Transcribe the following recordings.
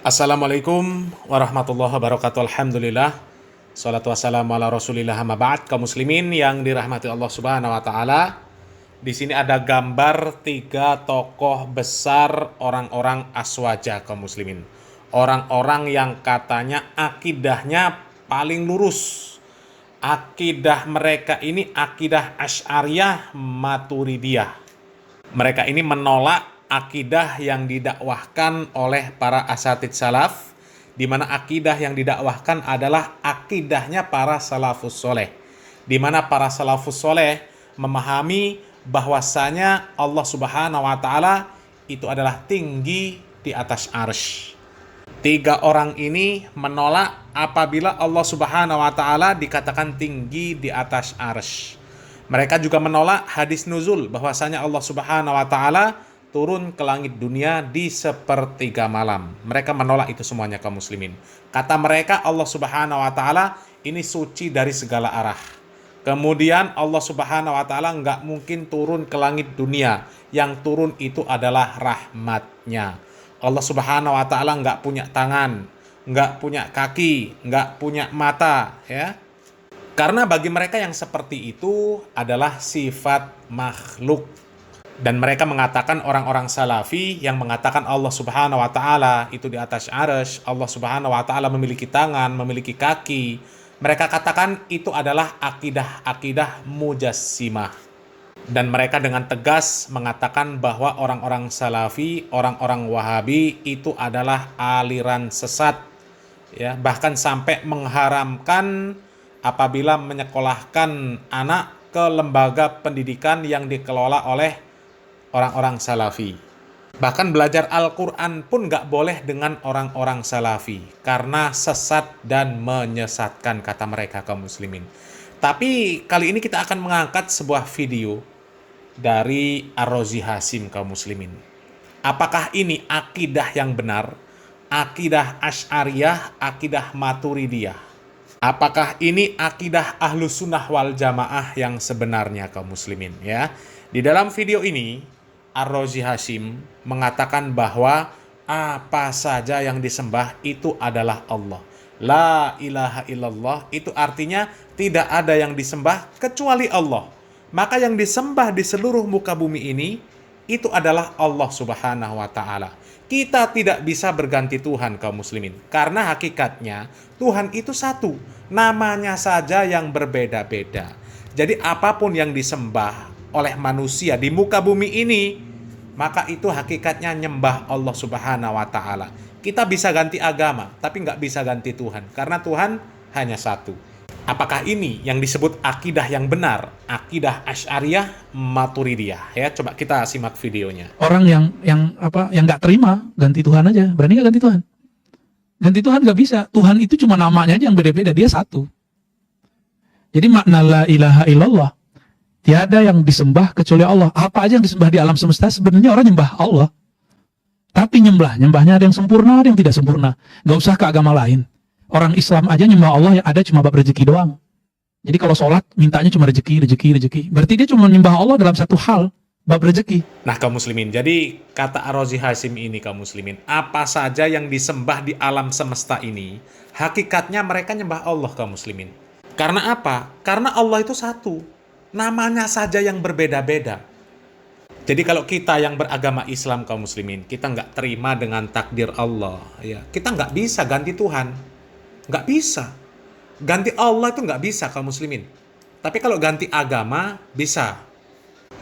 Assalamualaikum warahmatullahi wabarakatuh. Alhamdulillah. Salatu wassalamu ala Rasulillah amma ba'd. Kaum muslimin yang dirahmati Allah Subhanahu wa taala. Di sini ada gambar tiga tokoh besar orang-orang aswaja kaum muslimin. Orang-orang yang katanya akidahnya paling lurus. Akidah mereka ini akidah Asy'ariyah Maturidiyah. Mereka ini menolak akidah yang didakwahkan oleh para asatidz salaf, di mana akidah yang didakwahkan adalah akidahnya para salafus soleh, di mana para salafus soleh memahami bahwasanya Allah Subhanahu wa taala itu adalah tinggi di atas arsy. Tiga orang ini menolak apabila Allah Subhanahu wa taala dikatakan tinggi di atas arsy. Mereka juga menolak hadis nuzul bahwasanya Allah Subhanahu wa taala turun ke langit dunia di sepertiga malam. Mereka menolak itu semuanya kaum muslimin. Kata mereka Allah Subhanahu wa taala ini suci dari segala arah. Kemudian Allah Subhanahu wa taala nggak mungkin turun ke langit dunia. Yang turun itu adalah rahmatnya. Allah Subhanahu wa taala nggak punya tangan, nggak punya kaki, nggak punya mata, ya. Karena bagi mereka yang seperti itu adalah sifat makhluk. Dan mereka mengatakan orang-orang salafi yang mengatakan Allah Subhanahu wa taala itu di atas arsy, Allah Subhanahu wa taala memiliki tangan, memiliki kaki. Mereka katakan itu adalah akidah-akidah mujassimah. Dan mereka dengan tegas mengatakan bahwa orang-orang salafi, orang-orang wahabi itu adalah aliran sesat. Ya, bahkan sampai mengharamkan apabila menyekolahkan anak ke lembaga pendidikan yang dikelola oleh orang-orang salafi. Bahkan belajar Al-Quran pun gak boleh dengan orang-orang salafi. Karena sesat dan menyesatkan, kata mereka kaum muslimin. Tapi kali ini kita akan mengangkat sebuah video dari Ar-Razi Hasim kaum muslimin. Apakah ini akidah yang benar? Akidah Asy'ariyah, akidah Maturidiyah? Apakah ini akidah Ahlus Sunnah wal Jamaah yang sebenarnya kaum muslimin, ya? Di dalam video ini Ar-Razi Hasim mengatakan bahwa apa saja yang disembah itu adalah Allah. La ilaha illallah itu artinya tidak ada yang disembah kecuali Allah. Maka yang disembah di seluruh muka bumi ini itu adalah Allah Subhanahu wa taala. Kita tidak bisa berganti Tuhan kaum muslimin. Karena hakikatnya Tuhan itu satu. Namanya saja yang berbeda-beda. Jadi apapun yang disembah oleh manusia di muka bumi ini, maka itu hakikatnya nyembah Allah Subhanahu wa taala. Kita bisa ganti agama, tapi nggak bisa ganti Tuhan. Karena Tuhan hanya satu. Apakah ini yang disebut akidah yang benar? Akidah Asy'ariyah Maturidiyah. Ya, coba kita simak videonya. Orang yang nggak terima ganti Tuhan aja, berani nggak ganti Tuhan? Ganti Tuhan nggak bisa. Tuhan itu cuma namanya aja yang beda-beda, dia satu. Jadi makna la ilaha illallah, tiada yang disembah kecuali Allah. Apa aja yang disembah di alam semesta sebenarnya orang nyembah Allah. Tapi nyembahnya ada yang sempurna, ada yang tidak sempurna. Gak usah ke agama lain. Orang Islam aja nyembah Allah yang ada cuma bab rezeki doang. Jadi kalau sholat mintanya cuma rezeki. Berarti dia cuma nyembah Allah dalam satu hal, bab rezeki. Nah kaum muslimin, jadi kata Ar-Razi Hasim ini kaum muslimin, apa saja yang disembah di alam semesta ini, hakikatnya mereka nyembah Allah kaum muslimin. Karena apa? Karena Allah itu satu. Namanya saja yang berbeda-beda. Jadi kalau kita yang beragama Islam kaum muslimin, kita nggak terima dengan takdir Allah, ya, kita nggak bisa ganti Tuhan. Nggak bisa. Ganti Allah itu nggak bisa kaum muslimin. Tapi kalau ganti agama, bisa.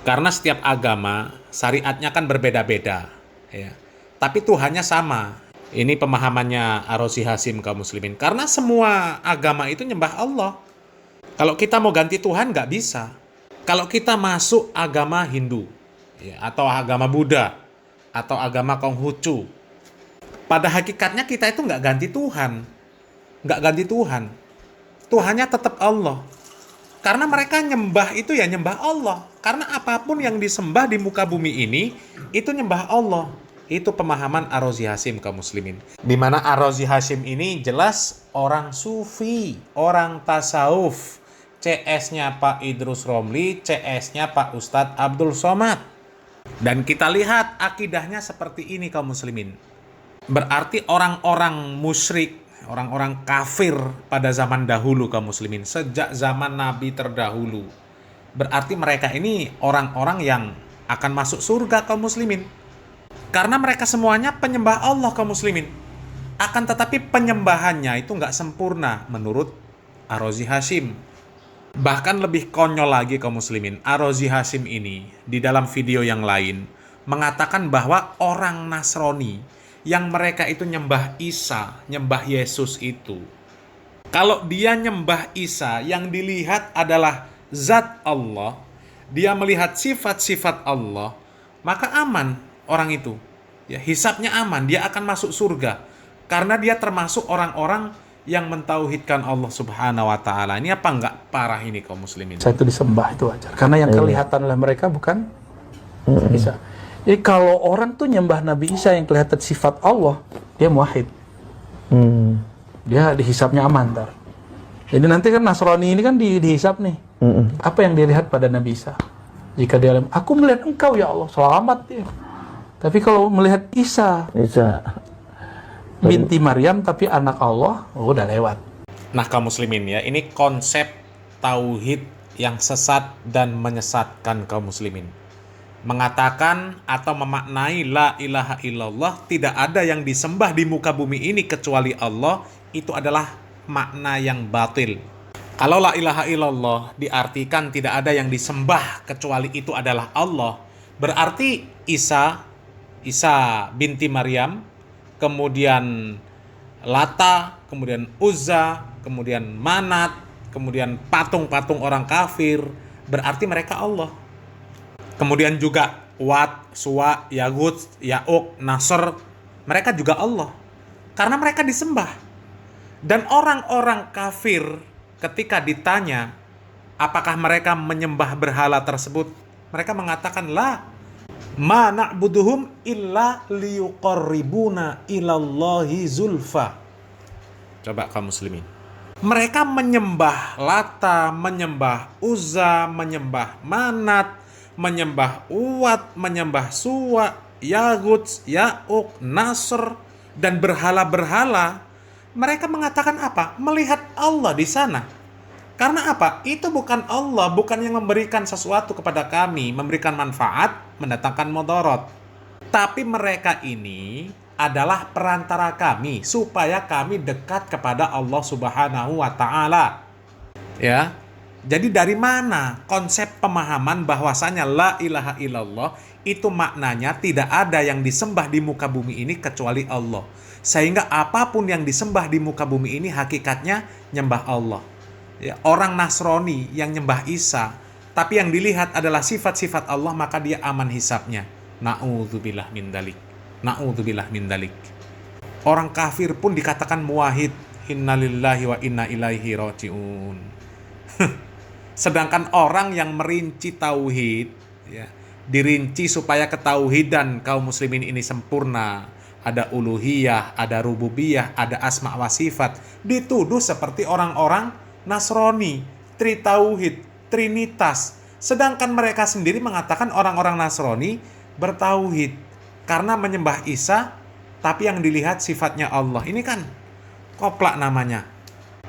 Karena setiap agama, syariatnya kan berbeda-beda, ya. Tapi Tuhannya sama. Ini pemahamannya Ar-Razi Hasim kaum muslimin. Karena semua agama itu nyembah Allah. Kalau kita mau ganti Tuhan, nggak bisa. Kalau kita masuk agama Hindu, ya, atau agama Buddha, atau agama Konghucu, pada hakikatnya kita itu nggak ganti Tuhan. Nggak ganti Tuhan. Tuhannya tetap Allah. Karena mereka nyembah itu ya nyembah Allah. Karena apapun yang disembah di muka bumi ini, itu nyembah Allah. Itu pemahaman Ar-Razi Hasim kaum muslimin. Di mana Ar-Razi Hasim ini jelas orang sufi, orang tasawuf. CS-nya Pak Idrus Romli, CS-nya Pak Ustadz Abdul Somad. Dan kita lihat akidahnya seperti ini kaum muslimin. Berarti orang-orang musyrik, orang-orang kafir pada zaman dahulu kaum muslimin, sejak zaman Nabi terdahulu. Berarti mereka ini orang-orang yang akan masuk surga kaum muslimin. Karena mereka semuanya penyembah Allah kaum muslimin. Akan tetapi penyembahannya itu nggak sempurna menurut Ar-Razi Hashim. Bahkan lebih konyol lagi kaum muslimin, Ar-Razi Hashim ini di dalam video yang lain mengatakan bahwa orang Nasrani yang mereka itu nyembah Isa, nyembah Yesus itu, kalau dia nyembah Isa yang dilihat adalah zat Allah, dia melihat sifat-sifat Allah, maka aman orang itu. Ya, hisabnya aman, dia akan masuk surga. Karena dia termasuk orang-orang yang mentauhidkan Allah Subhanahu wa taala. Ini apa enggak parah ini kaum muslimin? Saya itu disembah itu wajar. Karena yang kelihatan oleh mereka bukan Isa. Jadi kalau orang tuh nyembah Nabi Isa yang kelihatan sifat Allah, dia muwahhid. Dia dihisapnya aman ntar. Jadi nanti kan Nasrani ini kan dihisap nih. Apa yang dilihat pada Nabi Isa? Jika dia aku melihat engkau ya Allah, selamat dia. Tapi kalau melihat Isa binti Maryam tapi anak Allah, udah lewat. Nah kaum muslimin ya, ini konsep tauhid yang sesat dan menyesatkan kaum muslimin. Mengatakan atau memaknai la ilaha illallah, tidak ada yang disembah di muka bumi ini kecuali Allah, itu adalah makna yang batil. Kalau la ilaha illallah diartikan tidak ada yang disembah kecuali itu adalah Allah, berarti Isa binti Maryam, kemudian Lata, kemudian Uzza, kemudian Manat, kemudian patung-patung orang kafir, berarti mereka Allah. Kemudian juga Wat, Suwa, Yagut, Ya'uq, Nasr, mereka juga Allah. Karena mereka disembah. Dan orang-orang kafir ketika ditanya apakah mereka menyembah berhala tersebut, mereka mengatakan la ma na'buduhum illa liyuqarribuna ilallahi zulfa. Coba kaum muslimin. Mereka menyembah Lata, menyembah Uzza, menyembah Manat, menyembah Uwat, menyembah Suwa, Yaguts, Ya'uq, Nasr, dan berhala-berhala. Mereka mengatakan apa? Melihat Allah di sana. Karena apa? Itu bukan Allah, bukan yang memberikan sesuatu kepada kami, memberikan manfaat, mendatangkan mudarat. Tapi mereka ini adalah perantara kami supaya kami dekat kepada Allah Subhanahu wa taala. Ya. Jadi dari mana konsep pemahaman bahwasanya la ilaha illallah itu maknanya tidak ada yang disembah di muka bumi ini kecuali Allah. Sehingga apapun yang disembah di muka bumi ini hakikatnya nyembah Allah. Ya, orang Nasrani yang nyembah Isa, tapi yang dilihat adalah sifat-sifat Allah, maka dia aman hisapnya. Na'udzubillah min dalik. Na'udzubillah min dalik. Orang kafir pun dikatakan muwahhid. Innalillahi wa inna ilaihi raji'un. Sedangkan orang yang merinci tauhid, ya, dirinci supaya ketauhidan kaum muslimin ini sempurna. Ada uluhiyah, ada rububiyah, ada asma wa sifat. Dituduh seperti orang-orang Nasrani, tritauhid, trinitas. Sedangkan mereka sendiri mengatakan orang-orang Nasrani bertauhid karena menyembah Isa, tapi yang dilihat sifatnya Allah. Ini kan koplak namanya.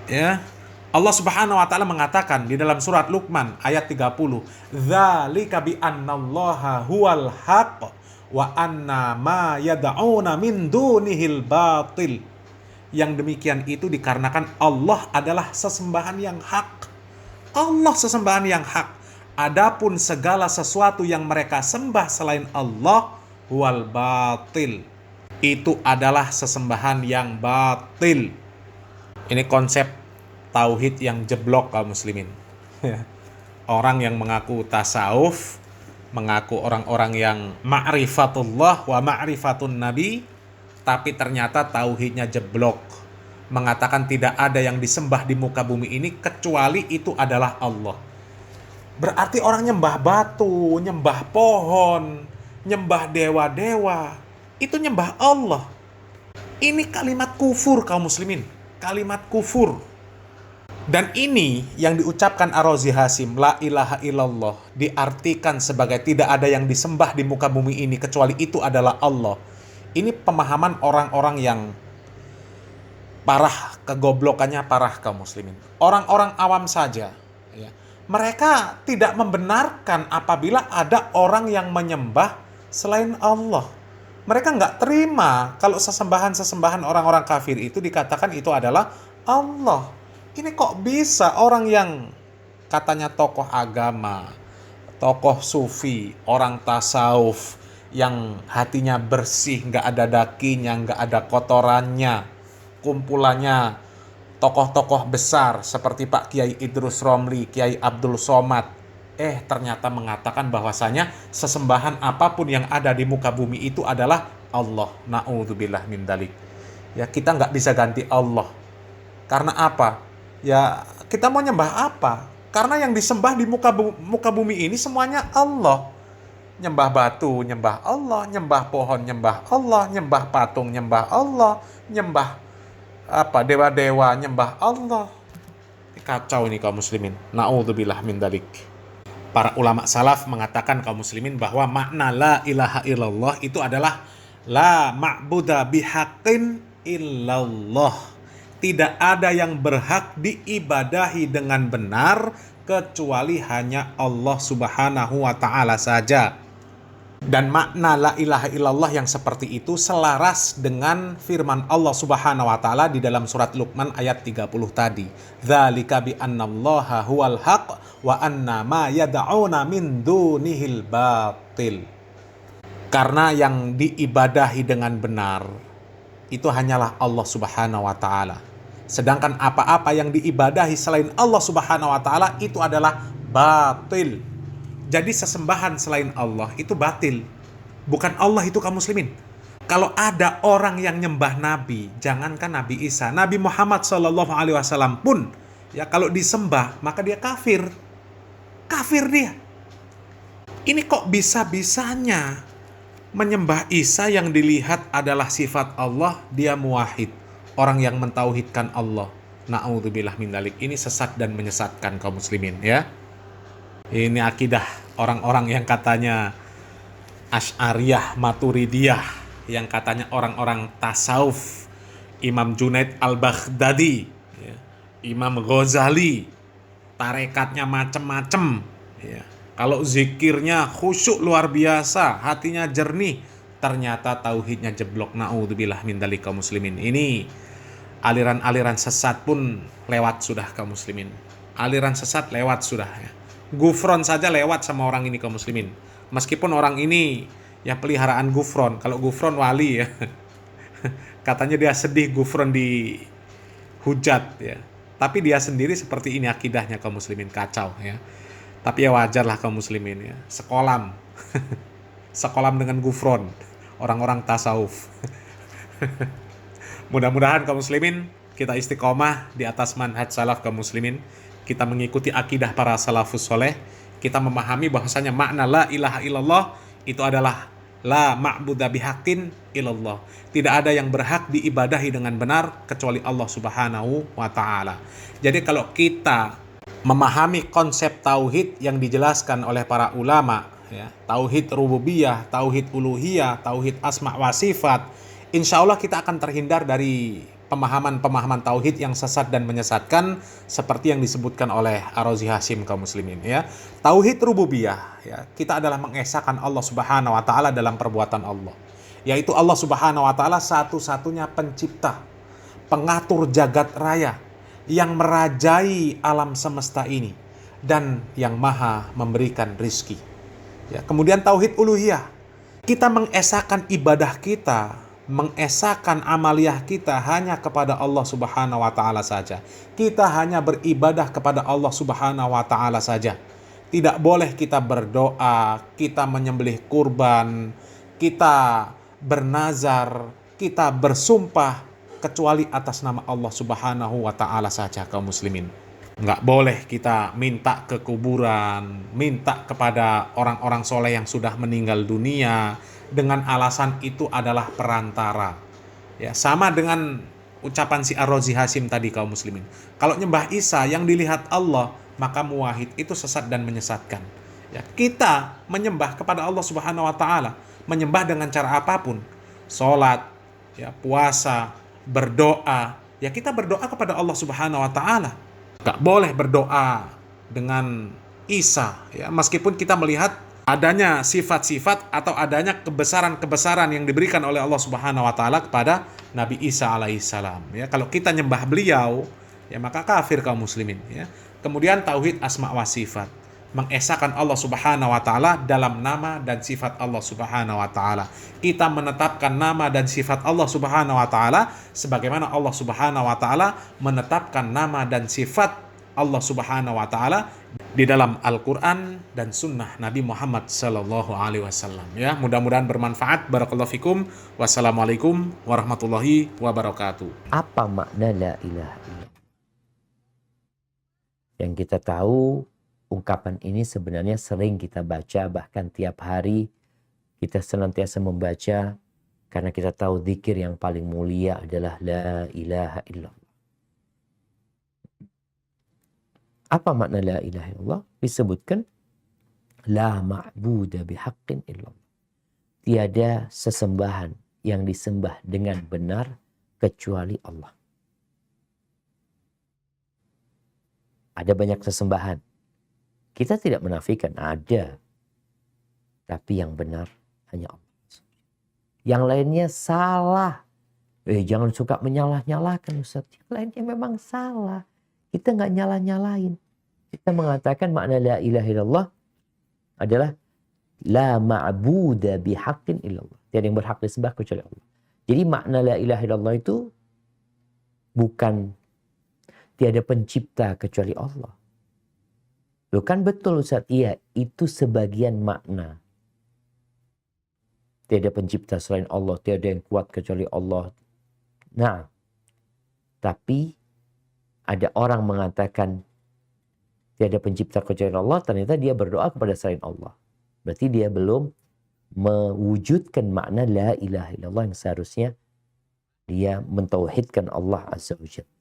Ya. Allah Subhanahu wa taala mengatakan di dalam surat Luqman ayat 30, "Dzalika bi annallaha huwal haqq wa anna ma yad'una min dunihil batil." Yang demikian itu dikarenakan Allah adalah sesembahan yang hak. Allah sesembahan yang hak. Adapun segala sesuatu yang mereka sembah selain Allah huwal batil. Itu adalah sesembahan yang batil. Ini konsep tauhid yang jeblok kaum muslimin. Orang yang mengaku tasawuf, mengaku orang-orang yang ma'rifatullah wa ma'rifatun nabi, tapi ternyata tauhidnya jeblok. Mengatakan tidak ada yang disembah di muka bumi ini kecuali itu adalah Allah. Berarti orang nyembah batu, nyembah pohon, nyembah dewa-dewa, itu nyembah Allah. Ini kalimat kufur kaum muslimin, kalimat kufur. Dan ini yang diucapkan Ar-Razi Hashim, la ilaha illallah, diartikan sebagai tidak ada yang disembah di muka bumi ini kecuali itu adalah Allah. Ini pemahaman orang-orang yang parah, kegoblokannya parah kaum muslimin. Orang-orang awam saja, ya, mereka tidak membenarkan apabila ada orang yang menyembah selain Allah. Mereka nggak terima kalau sesembahan-sesembahan orang-orang kafir itu dikatakan itu adalah Allah. Ini kok bisa orang yang katanya tokoh agama, tokoh sufi, orang tasawuf, yang hatinya bersih, nggak ada dakinya, nggak ada kotorannya, kumpulannya tokoh-tokoh besar seperti Pak Kiai Idrus Romli, Kiai Abdul Somad, ternyata mengatakan bahwasanya sesembahan apapun yang ada di muka bumi itu adalah Allah. Na'udzubillah min dzalik. Ya, kita nggak bisa ganti Allah. Karena apa? Ya, kita mau nyembah apa? Karena yang disembah di muka bumi ini semuanya Allah. Nyembah batu, nyembah Allah. Nyembah pohon, nyembah Allah. Nyembah patung, nyembah Allah. Nyembah dewa-dewa, nyembah Allah. Kacau ini kaum muslimin. Na'udzubillah min dzalik. Para ulama salaf mengatakan kaum muslimin bahwa makna la ilaha illallah itu adalah la ma'buda bihaqqin illallah. Tidak ada yang berhak diibadahi dengan benar kecuali hanya Allah Subhanahu wa taala saja. Dan makna la ilaha illallah yang seperti itu selaras dengan firman Allah Subhanahu wa taala di dalam surat Luqman ayat 30 tadi. Dzalika bi annallaha huwal haq wa anna ma yad'una min dunihil batil. Karena yang diibadahi dengan benar itu hanyalah Allah Subhanahu wa taala. Sedangkan apa-apa yang diibadahi selain Allah Subhanahu wa taala itu adalah batil. Jadi sesembahan selain Allah itu batil. Bukan Allah itu kaum muslimin. Kalau ada orang yang nyembah Nabi, jangankan Nabi Isa, Nabi Muhammad SAW pun, ya kalau disembah maka dia kafir. Kafir dia. Ini kok bisa-bisanya menyembah Isa yang dilihat adalah sifat Allah, dia muwahhid. Orang yang mentauhidkan Allah. Na'udzubillah min dzalik. Ini sesat dan menyesatkan kaum muslimin, ya. Ini akidah orang-orang yang katanya Asy'ariyah, Maturidiyah, yang katanya orang-orang tasawuf, Imam Junaid Al-Baghdadi, ya, Imam Ghazali, tarekatnya macem-macem, ya. Kalau zikirnya khusyuk luar biasa, hatinya jernih, ternyata tauhidnya jeblok. Na'udzubillah min dzalik kaum muslimin. Ini aliran-aliran sesat pun lewat sudah kaum muslimin. Aliran sesat lewat sudah, ya. Gufron saja lewat sama orang ini kaum muslimin. Meskipun orang ini ya peliharaan gufron. Kalau gufron wali, ya. Katanya dia sedih gufron dihujat, ya. Tapi dia sendiri seperti ini akidahnya kaum muslimin, kacau, ya. Tapi ya wajar lah kaum muslimin, ya. Sekolam. Sekolam dengan gufron. Orang-orang tasawuf. Mudah-mudahan kaum muslimin kita istiqomah di atas manhaj salaf kaum muslimin. Kita mengikuti akidah para salafus soleh. Kita memahami bahwasanya makna la ilaha illallah itu adalah la ma'buda bihaqqin illallah. Tidak ada yang berhak diibadahi dengan benar kecuali Allah Subhanahu wa taala. Jadi kalau kita memahami konsep tauhid yang dijelaskan oleh para ulama, ya, tauhid rububiyah, tauhid uluhiyah, tauhid asma wa sifat, insya Allah kita akan terhindar dari pemahaman-pemahaman tauhid yang sesat dan menyesatkan seperti yang disebutkan oleh Ar-Razi Hasyim kaum muslimin, ya. Tauhid rububiyah, ya, kita adalah mengesahkan Allah Subhanahu wa taala dalam perbuatan Allah. Yaitu Allah Subhanahu wa taala satu-satunya pencipta, pengatur jagat raya yang merajai alam semesta ini dan yang maha memberikan rizki. Ya, kemudian tauhid uluhiyah. Kita mengesahkan ibadah kita, mengesahkan amaliyah kita hanya kepada Allah Subhanahu wa taala saja. Kita hanya beribadah kepada Allah Subhanahu wa taala saja. Tidak boleh kita berdoa, kita menyembelih kurban, kita bernazar, kita bersumpah kecuali atas nama Allah Subhanahu wa taala saja kaum muslimin. Nggak boleh kita minta ke kuburan, minta kepada orang-orang soleh yang sudah meninggal dunia dengan alasan itu adalah perantara. Ya, sama dengan ucapan si Ar-Razi Hasyim tadi kaum muslimin. Kalau nyembah Isa yang dilihat Allah, maka muwahhid, itu sesat dan menyesatkan. Ya, kita menyembah kepada Allah Subhanahu wa taala, menyembah dengan cara apapun. sholat, ya, puasa, berdoa, ya kita berdoa kepada Allah Subhanahu wa taala. Gak boleh berdoa dengan Isa, ya, meskipun kita melihat adanya sifat-sifat atau adanya kebesaran-kebesaran yang diberikan oleh Allah Subhanahu wa taala kepada Nabi Isa alaihissalam, ya. Kalau kita nyembah beliau, ya maka kafir kaum muslimin, ya. Kemudian tauhid asma wa sifat, mengesahkan Allah Subhanahu wa taala dalam nama dan sifat Allah Subhanahu wa taala. Kita menetapkan nama dan sifat Allah Subhanahu wa taala sebagaimana Allah Subhanahu wa taala menetapkan nama dan sifat Allah Subhanahu wa taala di dalam Al-Qur'an dan sunnah Nabi Muhammad sallallahu alaihi wasallam, ya. Mudah-mudahan bermanfaat. Barakallahu fikum. Wassalamualaikum warahmatullahi wabarakatuh. Apa makna la ilaha illallah? Yang kita tahu, ungkapan ini sebenarnya sering kita baca, bahkan tiap hari kita senantiasa membaca, karena kita tahu zikir yang paling mulia adalah la ilaha illallah. Apa makna la ilaha illallah? Disebutkan la ma'buda bihaqqin illallah. Tiada sesembahan yang disembah dengan benar kecuali Allah. Ada banyak sesembahan. Kita tidak menafikan ada. Tapi yang benar hanya Allah. Yang lainnya salah. Jangan suka menyalah-nyalahkan Ustaz. Yang lainnya memang salah. Kita nggak nyalah-nyalahin. Kita mengatakan makna la ilaha illallah adalah la ma'buda bihaqqin illallah. Tiada yang berhak disembah kecuali Allah. Jadi makna la ilaha illallah itu bukan tiada pencipta kecuali Allah. Loh kan betul Ustaz, iya itu sebagian makna. Tiada pencipta selain Allah, tiada yang kuat kecuali Allah. Nah, tapi ada orang mengatakan tiada pencipta kecuali Allah, ternyata dia berdoa kepada selain Allah. Berarti dia belum mewujudkan makna la ilaha illallah yang seharusnya dia mentauhidkan Allah Azza wa Jalla.